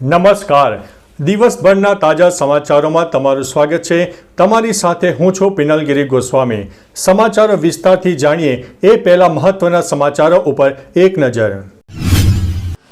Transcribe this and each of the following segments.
નમસ્કાર. દિવસભરના તાજા સમાચારોમાં તમારું સ્વાગત છે. તમારી સાથે હું છું પિનલગીરી ગોસ્વામી. સમાચારો વિસ્તારથી જાણીએ એ પહેલા મહત્વના સમાચારો ઉપર એક નજર.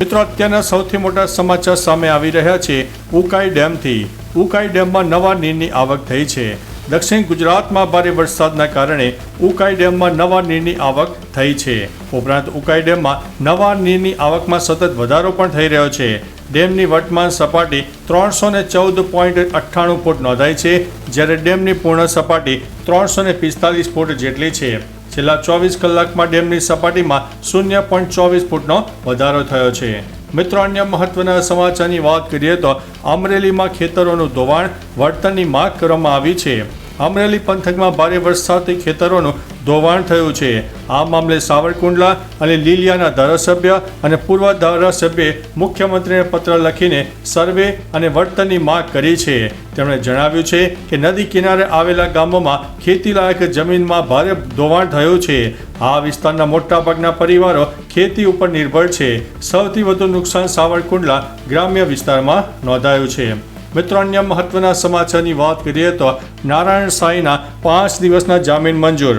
મિત્રો, અત્યારના સૌથી મોટા સમાચાર સામે આવી રહ્યા છે ઉકાઈ ડેમથી. ઉકાઈ ડેમમાં નવા નીરની આવક થઈ છે. દક્ષિણ ગુજરાતમાં ભારે વરસાદના કારણે ઉકાઈ ડેમમાં નવા નીરની આવક થઈ છે. ઉપરાંત ઉકાઈ ડેમમાં નવા નીરની આવકમાં સતત વધારો પણ થઈ રહ્યો છે. ડેમની વર્તમાન સપાટી 314.98 ફૂટ નોંધાઈ છે, જ્યારે ડેમની પૂર્ણ સપાટી 345 ફૂટ જેટલી છે. છેલ્લા 24 કલાકમાં ડેમની સપાટીમાં 0.24 ફૂટનો વધારો થયો છે. મિત્રો, અન્ય મહત્વના સમાચારની વાત કરીએ તો અમરેલીમાં ખેતરોનું ધોવાણ વળતરની માંગ કરવામાં આવી છે. અમરેલી પંથકમાં ભારે વરસાદથી ખેતરોનું ધોવાણ થયું છે. આ મામલે સાવરકુંડલા અને લીલિયાના ધારાસભ્ય અને પૂર્વ ધારાસભ્યે મુખ્યમંત્રીને પત્ર લખીને સર્વે અને વળતરની માંગ કરી છે. તેમણે જણાવ્યું છે કે નદી કિનારે આવેલા ગામોમાં ખેતીલાયક જમીનમાં ભારે ધોવાણ થયું છે. આ વિસ્તારના મોટાભાગના પરિવારો ખેતી ઉપર નિર્ભર છે. સૌથી વધુ નુકસાન સાવરકુંડલા ગ્રામ્ય વિસ્તારમાં નોંધાયું છે. મિત્રો, અન્ય મહત્વના સમાચારની વાત કરીએ તો નારાયણ સાંઈના 5 દિવસના જામીન મંજૂર.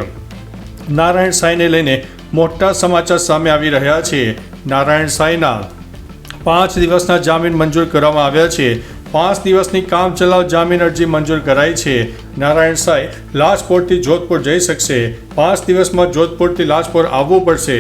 નારાયણ સાંઈને લઈને મોટા સમાચાર સામે આવી રહ્યા છે. નારાયણ સાંઈના 5 દિવસના જામીન મંજૂર કરવામાં આવ્યા છે. 5 દિવસની કામચલાઉ જામીન અરજી મંજૂર કરાઈ છે. નારાયણ સાંઈ લાજપોરથી જોધપુર જઈ શકશે. 5 દિવસમાં જોધપુરથી લાજપોર આવવું પડશે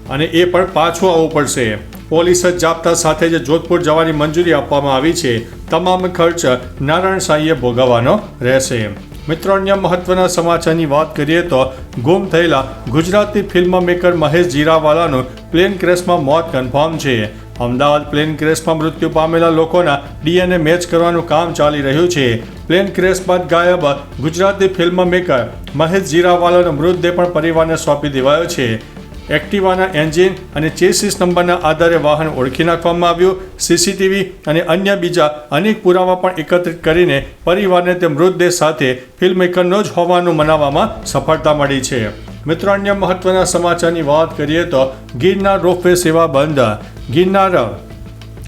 અને એ પણ પાછું આવવું પડશે. પોલીસ જાપ્તા સાથે જ જોધપુર જવાની મંજૂરી આપવામાં આવી છે. તમામ ખર્ચ નારાયણ સાંઈએ ભોગવવાનો રહેશે. મિત્રો, અન્ય મહત્વના સમાચારની વાત કરીએ તો ગુમ થયેલા ગુજરાતી ફિલ્મ મેકર મહેશ જીરાવાલાનું પ્લેન ક્રેશમાં મોત કન્ફર્મ છે. અમદાવાદ પ્લેન ક્રેશમાં મૃત્યુ પામેલા લોકોના DNA મેચ કરવાનું કામ ચાલી રહ્યું છે. પ્લેન ક્રેશ બાદ ગાયબ ગુજરાતી ફિલ્મ મેકર મહેશ જીરાવાલાનો મૃતદેહ પણ પરિવારને સોંપી દેવાયો છે. એક્ટિવાના એન્જિન અને ચેસિસ નંબરના આધારે વાહન ઓળખી નાખવામાં આવ્યું. CCTV અને અન્ય બીજા અનેક પુરાવા પણ એકત્રિત કરીને પરિવારને તે મૃતદેહ સાથે ફિલ્મમેકરનો જ હોવાનું મનાવવામાં સફળતા મળી છે. મિત્રો, અન્ય મહત્વના સમાચારની વાત કરીએ તો ગિરનાર રોપવે સેવા બંધ. ગિરનાર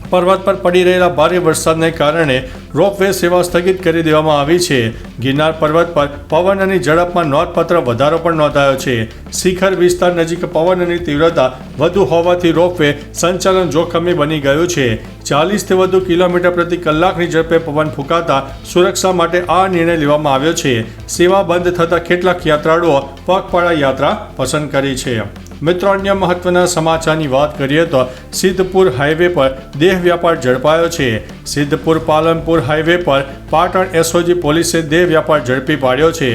પર્વત પર પડી રહેલા ભારે વરસાદને કારણે રોપવે સેવા સ્થગિત કરી દેવામાં આવી છે. ગિરનાર પર્વત પર પવનની ઝડપમાં નોંધપાત્ર વધારો પણ નોંધાયો છે. શિખર વિસ્તાર નજીક પવનની તીવ્રતા વધુ હોવાથી રોપવે સંચાલન જોખમી બની ગયું છે. 40થી વધુ કિલોમીટર પ્રતિ કલાકની ઝડપે પવન ફૂંકાતા સુરક્ષા માટે આ નિર્ણય લેવામાં આવ્યો છે. સેવા બંધ થતાં કેટલાક યાત્રાળુઓ પગપાળા યાત્રા પસંદ કરી છે. મિત્રો, અન્ય મહત્વના સમાચારની વાત કરીએ તો સિદ્ધપુર હાઈવે પર દેહ વ્યાપાર ઝડપાયો છે. સિદ્ધપુર પાલનપુર હાઈવે પર પાટણ SOG પોલીસે દેહ વ્યાપાર ઝડપી પાડ્યો છે.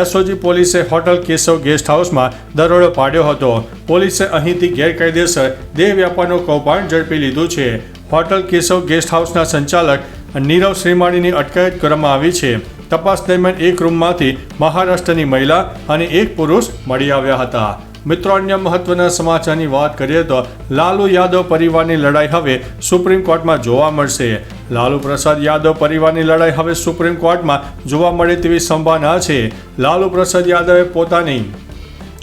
SOG પોલીસે હોટલ કેશવ ગેસ્ટ હાઉસમાં દરોડો પાડ્યો હતો. પોલીસે અહીંથી ગેરકાયદેસર દેહ વ્યાપારનું કૌભાંડ ઝડપી લીધું છે. હોટલ કેશવ ગેસ્ટ હાઉસના સંચાલક નીરવ શ્રીમાળીની અટકાયત કરવામાં આવી છે. તપાસ દરમિયાન એક રૂમમાંથી મહારાષ્ટ્રની મહિલા અને એક પુરુષ મળી આવ્યા હતા. મિત્રો, અન્ય મહત્વના સમાચારની વાત કરીએ તો લાલુ યાદવ પરિવારની લડાઈ હવે સુપ્રીમ કોર્ટમાં જોવા મળશે. લાલુ પ્રસાદ યાદવ પરિવારની લડાઈ હવે સુપ્રીમ કોર્ટમાં જોવા મળે તેવી સંભાવના છે. લાલુ પ્રસાદ યાદવે પોતાની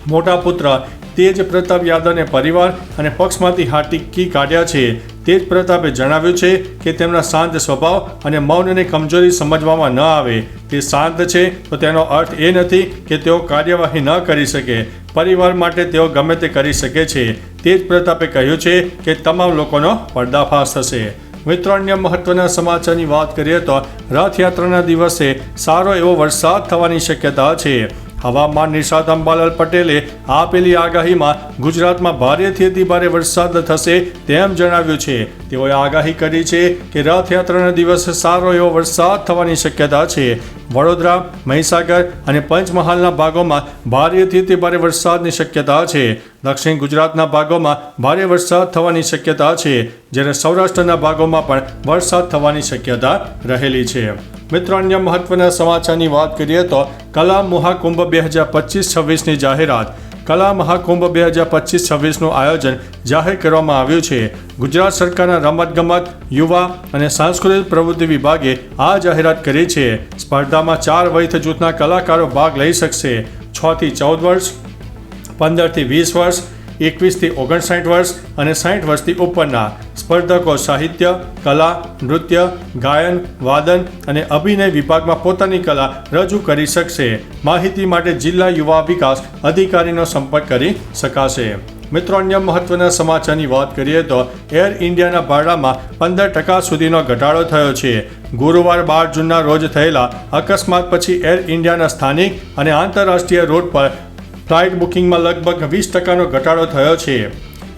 મોટા પુત્ર તેજ પ્રતાપ યાદવને પરિવાર અને પક્ષમાંથી હાંકી કાઢ્યા છે. તેજ પ્રતાપે જણાવ્યું છે કે તેમના શાંત સ્વભાવ અને મૌનને કમજોરી સમજવામાં ન આવે. તે શાંત છે તો તેનો અર્થ એ નથી કે તેઓ કાર્યવાહી ન કરી શકે. પરિવાર માટે તેઓ ગમે તે કરી શકે છે. તેજ પ્રતાપે કહ્યું છે કે તમામ લોકોનો પર્દાફાશ થશે. મિત્રો, અન્ય મહત્વના સમાચારની વાત કરીએ તો રથયાત્રાના દિવસે સારો એવો વરસાદ થવાની શક્યતા છે. હવામાન નિષ્ણાત અંબાલાલ પટેલે આપેલી આગાહીમાં ગુજરાતમાં ભારેથી અતિ ભારે વરસાદ થશે તેમ જણાવ્યું છે. તેઓએ આગાહી કરી છે કે રથયાત્રાના દિવસે સારો એવો વરસાદ થવાની શક્યતા છે. વડોદરા, મહીસાગર અને પંચમહાલના ભાગોમાં ભારેથી અતિ ભારે વરસાદની શક્યતા છે. દક્ષિણ ગુજરાતના ભાગોમાં ભારે વરસાદ થવાની શક્યતા છે, જ્યારે સૌરાષ્ટ્રના ભાગોમાં પણ વરસાદ થવાની શક્યતા રહેલી છે. મિત્રો, અન્ય મહત્વના સમાચારની વાત કરીએ તો કલા મહાકુંભ 2025-26ની જાહેરાત. કલા મહાકુંભ 2025-26નું આયોજન જાહેર કરવામાં આવ્યું છે. ગુજરાત સરકારના રમતગમત, યુવા અને સાંસ્કૃતિક પ્રવૃત્તિ વિભાગે આ જાહેરાત કરી છે. સ્પર્ધામાં 4 વય જૂથના કલાકારો ભાગ લઈ શકશે. 6 થી 14 વર્ષ, 15 થી 20 વર્ષ, 21 થી 59 વર્ષ અને 60 વર્ષથી ઉપરના. સ્પર્ધકો સાહિત્ય, કલા, નૃત્ય, ગાયન, વાદન અને અભિનય વિભાગમાં પોતાની કલા રજૂ કરી શકશે. માહિતી માટે જિલ્લા યુવા વિકાસ અધિકારીનો સંપર્ક કરી શકાશે. મિત્રો, અન્ય મહત્વના સમાચારની વાત કરીએ તો એર ઇન્ડિયાના ભાડામાં 15% સુધીનો ઘટાડો થયો છે. ગુરુવાર 12 જૂનના રોજ થયેલા અકસ્માત પછી એર ઇન્ડિયાના સ્થાનિક અને આંતરરાષ્ટ્રીય રૂટ પર ફ્લાઇટ બુકિંગમાં લગભગ 20%નો ઘટાડો થયો છે.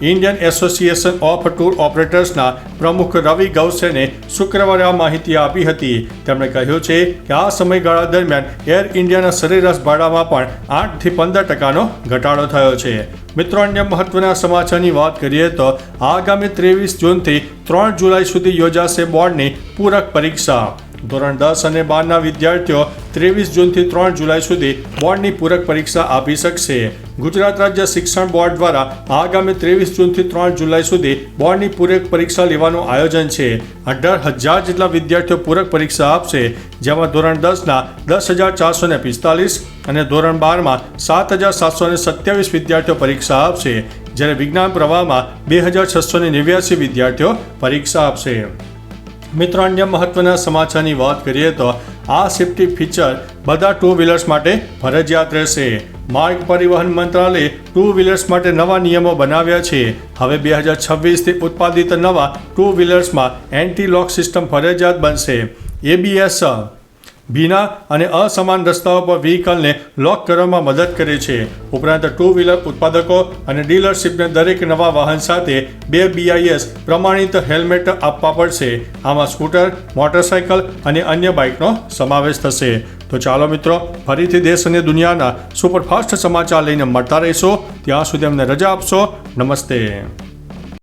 ઇન્ડિયન એસોસિએશન ઓફ ટૂર ઓપરેટર્સના પ્રમુખ રવિ ગૌસેને શુક્રવારે આ માહિતી આપી હતી. તેમણે કહ્યું છે કે આ સમયગાળા દરમિયાન એર ઇન્ડિયાના સરેરાશ ભાડામાં પણ 8 થી 15%નો ઘટાડો થયો છે. મિત્રો, અન્ય મહત્વના સમાચારની વાત કરીએ તો આગામી 23 જૂનથી 3 જુલાઈ સુધી યોજાશે બોર્ડની પૂરક પરીક્ષા. ધોરણ 10 અને 12ના વિદ્યાર્થીઓ 23 જૂનથી 3 જુલાઈ સુધી બોર્ડની પૂરક પરીક્ષા આપી શકશે. ગુજરાત રાજ્ય શિક્ષણ બોર્ડ દ્વારા આગામી 23 જૂનથી 3 જુલાઈ સુધી બોર્ડની પૂરક પરીક્ષા લેવાનું આયોજન છે. 18,000 જેટલા વિદ્યાર્થીઓ પૂરક પરીક્ષા આપશે, જેમાં ધોરણ 10ના 10,445 અને ધોરણ 12માં 7,727 વિદ્યાર્થીઓ પરીક્ષા આપશે, જ્યારે વિજ્ઞાન પ્રવાહમાં 2,689 વિદ્યાર્થીઓ પરીક્ષા આપશે. મિત્રો, અન્ય મહત્વના સમાચારની વાત કરીએ તો આ સેફ્ટી ફીચર બધા ટુ વ્હીલર્સ માટે ફરજિયાત રહેશે. માર્ગ પરિવહન મંત્રાલયે ટુ વ્હીલર્સ માટે નવા નિયમો બનાવ્યા છે. હવે 2026થી ઉત્પાદિત નવા ટુ વ્હીલર્સમાં એન્ટી લોક સિસ્ટમ ફરજિયાત બનશે. ABS ભીના અને અસમાન રસ્તાઓ પર વ્હીકલને લોક કરવામાં મદદ કરે છે. ઉપરાંત ટુ વ્હીલર ઉત્પાદકો અને ડીલરશીપને દરેક નવા વાહન સાથે 2 BIS પ્રમાણિત હેલ્મેટ આપવા પડશે. આમાં સ્કૂટર, મોટરસાયકલ અને અન્ય બાઇકનો સમાવેશ થશે. તો ચાલો મિત્રો, ફરીથી દેશ અને દુનિયાના સુપરફાસ્ટ સમાચાર લઈને મળતા રહીશો. ત્યાં સુધી અમને રજા આપશો. નમસ્તે.